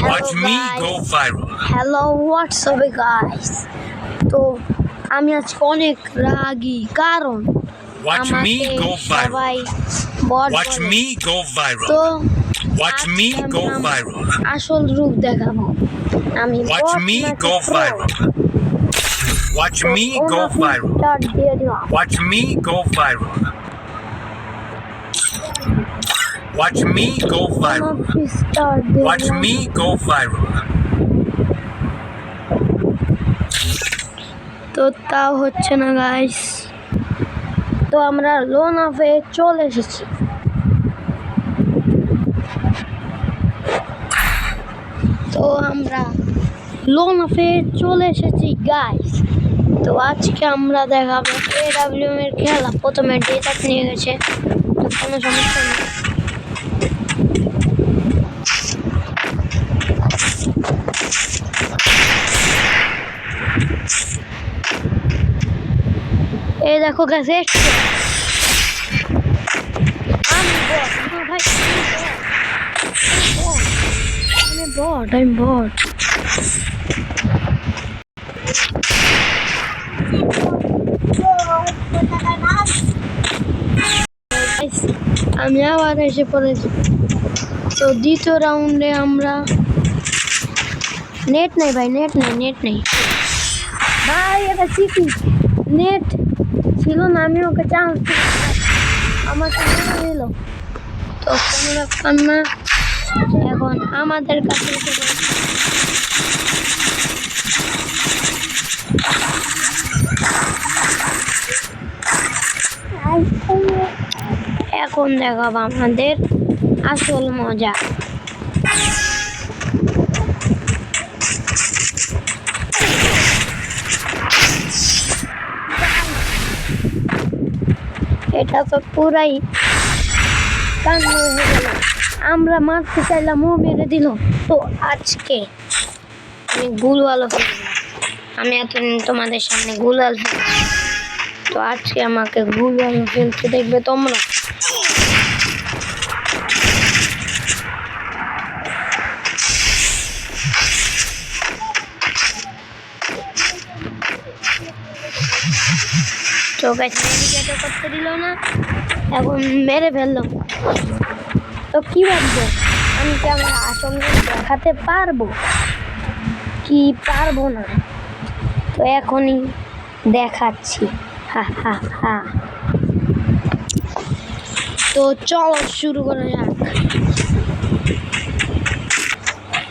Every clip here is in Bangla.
Watch me go viral. Hello WhatsApp guys. তো আমি আজকে অনেক রাগী কারণ Watch me go সবাই viral. বট Watch বলে। me go তো viral. Watch me আজকে go আমি viral. আসল রূপ দেখাবো। আমি Watch বট me নাকি go pro? viral. Watch তো me go viral. স্টার্ট দিয়ে দিলাম। Watch me go viral. Watch me go viral. Start দিয়ে Watch দিলাম। me go viral. তো তাও হচ্ছে না গাইস। তো আমরা লোন অফে চলে এসেছি। তো আমরা লোন অফে চলে এসেছি গাইস। তো আজকে আমরা দেখাবো AWM এর খেলা। প্রথমে ডেটা নিয়ে গেছে, তো কোনো সমস্যা নেই। এই দেখো গেছে আমি বট আমি আবার এসে পড়েছি। তো দ্বিতীয় রাউন্ডে আমরা নেট নেই ভাই, নেট নেই ভাই। এটা শিখি নেট ছিল না, আমি ওকে চান্স আমাকে দিল। তো কোনো ব্যাপার না, এখন আমাদের কাছে এখন দেখাবো আমাদের আসল মজা। এটা তো পুরাই কান্ড হয়ে গেল। আমরা মারতে চাইলাম, ও মেরে দিল। তো আজকে আমি গুলওয়ালা ফেলবো। আমি এতদিন তোমাদের সামনে গুলওয়াল ফেলবো, তো আজকে আমাকে গুলওয়ালা ফেলতে দেখবে তোমরা। তো নেভিগেটও করতে দিল না, এখন মেরে ফেললাম। তো কি ভাবছো, আমি কি আমার আসল দেখাতে পারবো কি পারবো না? তো এখনই দেখাচ্ছি। হা হা হা। তো চলো শুরু করা যাক।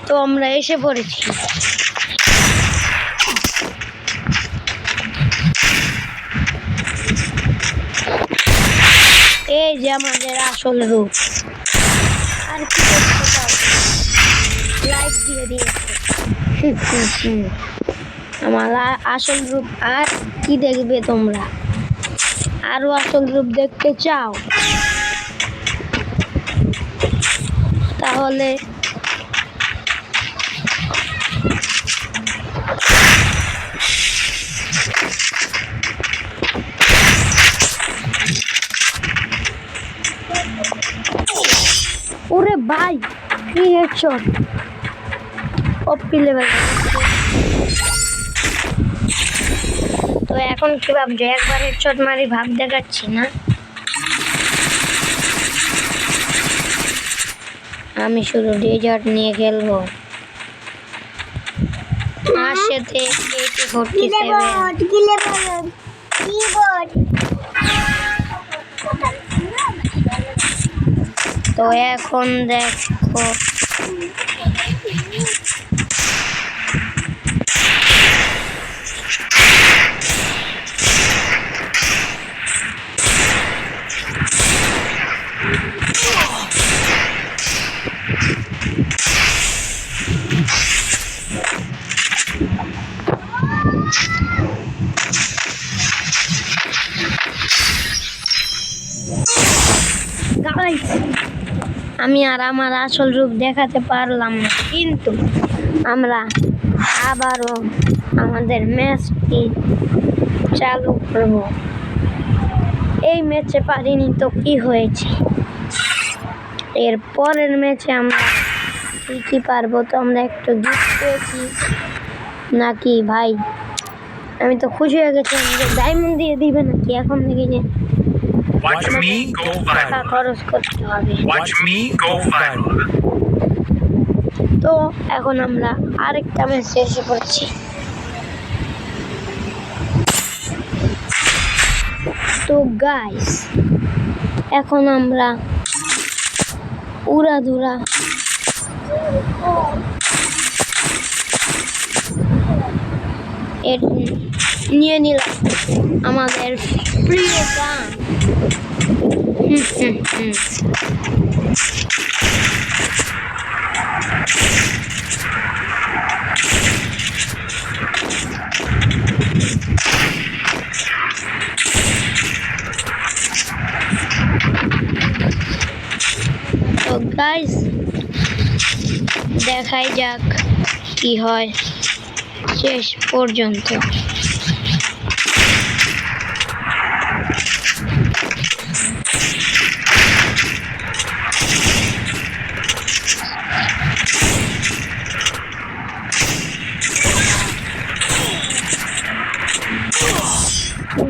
তো আমরা এসে পড়েছি। এই যে আমাদের আসল রূপ। আর কি দেখতে পাবো, লাইক দিয়ে দিয়েছে। আমার আসল রূপ আর কি দেখবে তোমরা? আরো আসল রূপ দেখতে চাও? তাহলে ওরে ভাই, কি হেডশট! ওপি লেভেল। তো এখন কি ভাবছো, একবার হেডশট মারি ভাব দেখাচ্ছি না? আমি শুধু ডেজার্ট নিয়ে খেলবো। আর সাথে 47 তো এখন দেখো আমি আর আমার আসল রূপ দেখাতে পারলাম না, কিন্তু আমরা আবারও আমাদের ম্যাচটি চালু করব। এই ম্যাচে পারিনি তো কি হয়েছে, এর পরের ম্যাচে আমরা ঠিকই পারবো তো। আমরা একটু গিফট পেয়েছি নাকি ভাই? আমি তো খুশি হয়ে গেছি। আমাদের ডায়মন্ড দিয়ে দিবে নাকি এখন থেকে? যে Watch me go টাকা viral. খরচ করতে হবে। Watch me go viral. তো এখন আমরা আরেকটা ম্যাচ এসে পড়ছি। তো গাইস এখন আমরা উড়াধুরা নিয়ে নিলাম আমাদের প্রিয় গান। তো গাইস দেখাই যাক কি হয় শেষ পর্যন্ত।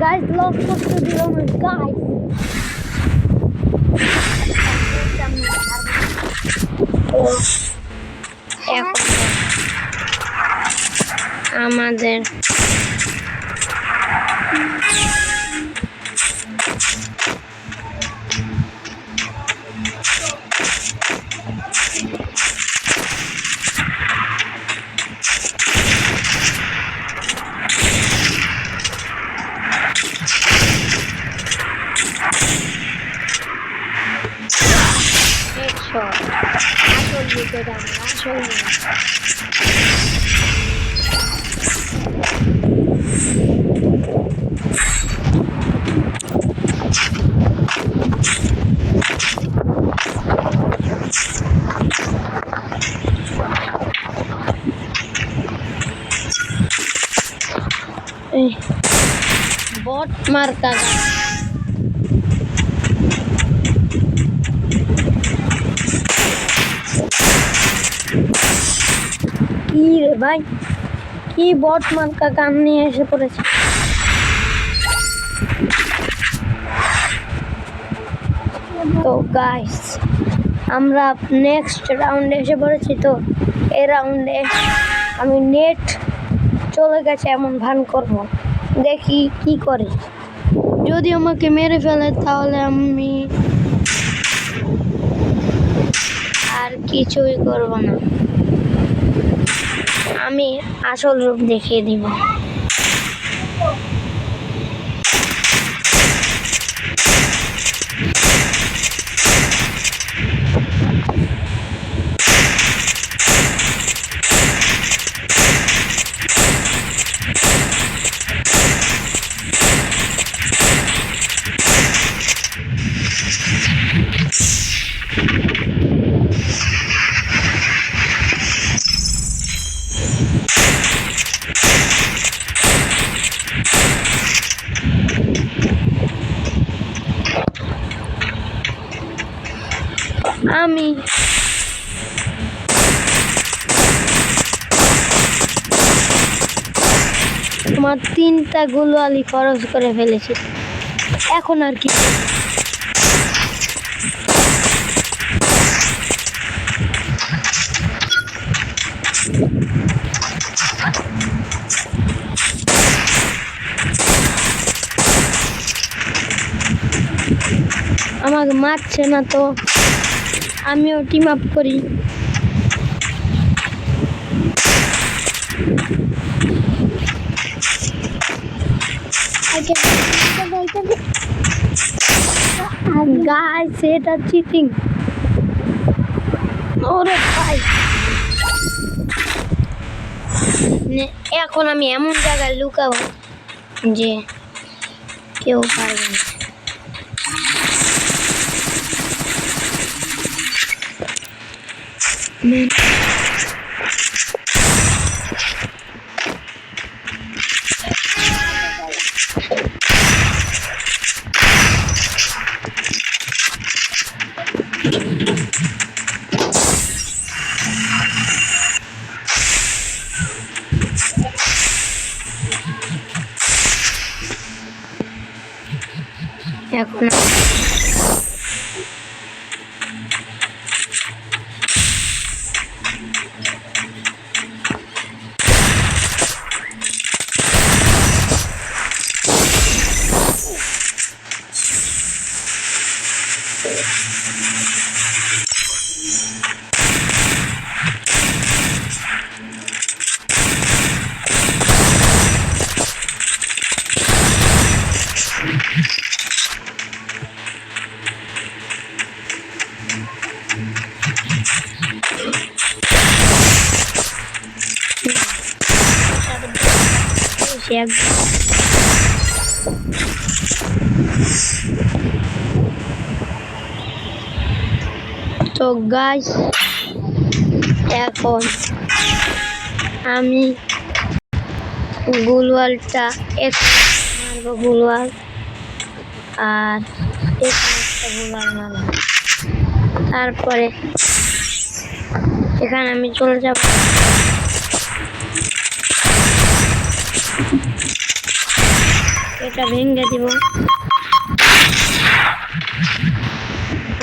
গাইস লক করতে দিল না গাইস। এখন আমাদের আসল দিকে যাবো। আসল বট মার্কা কি রে ভাই? কি বট মার্কা গান নিয়ে এসে পড়েছে? তো গাইস আমরা নেক্সট রাউন্ডে এসে পড়েছি। তো এই রাউন্ডে আমি নেট চলে গেছে এমন ভান করব, দেখি কি করে। যদি আমাকে মেরে ফেলে তাহলে আমি আর কিছুই করব না, আমি আসল রূপ দেখিয়ে দিব। আমি তোমার 3টা গুলোয়ালি খরচ করে ফেলেছি, এখন আর কি। আমাকে মারছে না তো আমিও টিম আপ করি। গাইস এটা চিটিং। ওরে ভাই এখন আমি এমন জায়গায় লুকাবো যে কেউ পারবে না। এখন তো গাইস, এখন আমি গুলওয়ালটা মারবো, গুলওয়াল আর এখানে একটা গুলওয়াল মারবো, তারপরে এখানে আমি চলে যাব। এটা ভেঙে দিব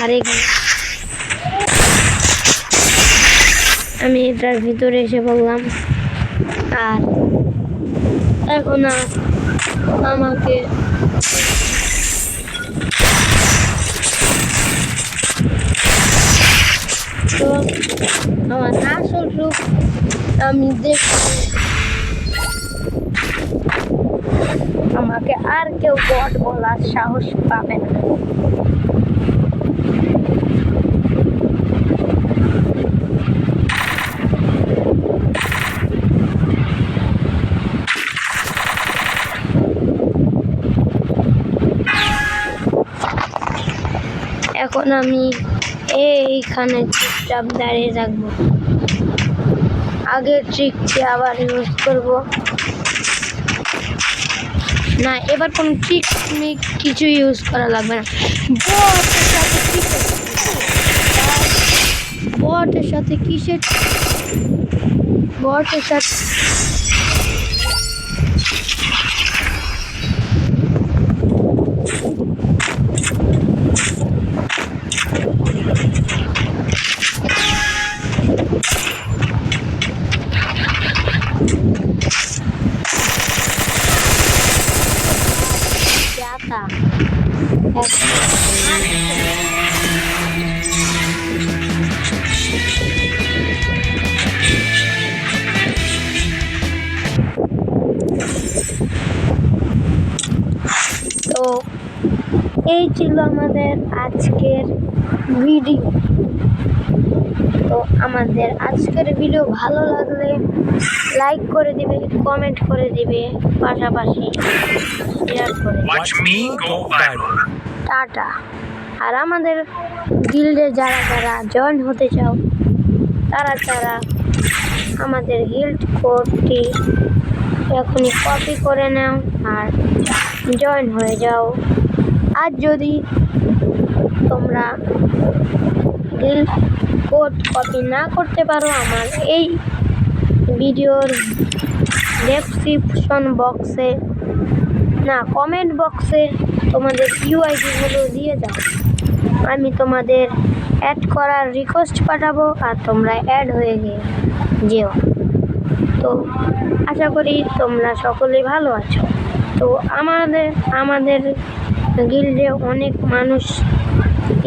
আর এখানে আমি এটার ভিতরে এসে বললাম। আর এখন আমাকে তো আমার আসল রূপ আমি দেখছি, আমাকে আর কেউ বট বলার সাহস পাবে না। এখন আমি এইখানে চুপচাপ দাঁড়িয়ে থাকবো, আগের ট্রিকটি আবার ইউজ করব না। এবার কোনো ট্রিক কিছু ইউজ করা লাগবে না। বটের সাথে কিসের বটের সাথে তো এই ছিল আমাদের আজকের ভিডিও। তো আমাদের আজকের ভিডিও ভালো লাগলে লাইক করে দিবে, কমেন্ট করে দিবে, পাশাপাশি শেয়ার করে Watch me go viral. Tata. আর আমাদের গিল্ডে যারা জয়েন হতে চাও তারা আমাদের গিল্ড কোডটি এখনই কপি করে নাও আর জয়েন হয়ে যাও। আর যদি তোমরা গিল্ড কোড কপি না করতে পারো, আমার এই ভিডিওর ডেসক্রিপশন বক্সে কমেন্ট বক্সে তোমাদের ইউআইডিগুলো দিয়ে দাও, আমি তোমাদের অ্যাড করার রিকোয়েস্ট পাঠাবো আর তোমরা অ্যাড হয়ে যেও। তো আশা করি তোমরা সকলেই ভালো আছো। তো আমাদের গিল্ডে অনেক মানুষ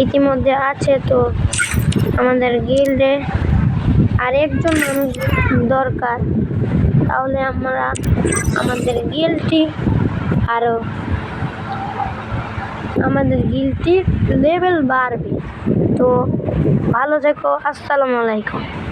ইতিমধ্যে আছে, তো আমাদের গিল্ডে আর একজন মানুষ দরকার, তাহলে আমরা আমাদের গিল্ডটি লেভেল বাড়বে। তো ভালো থেকো, আসসালামু আলাইকুম।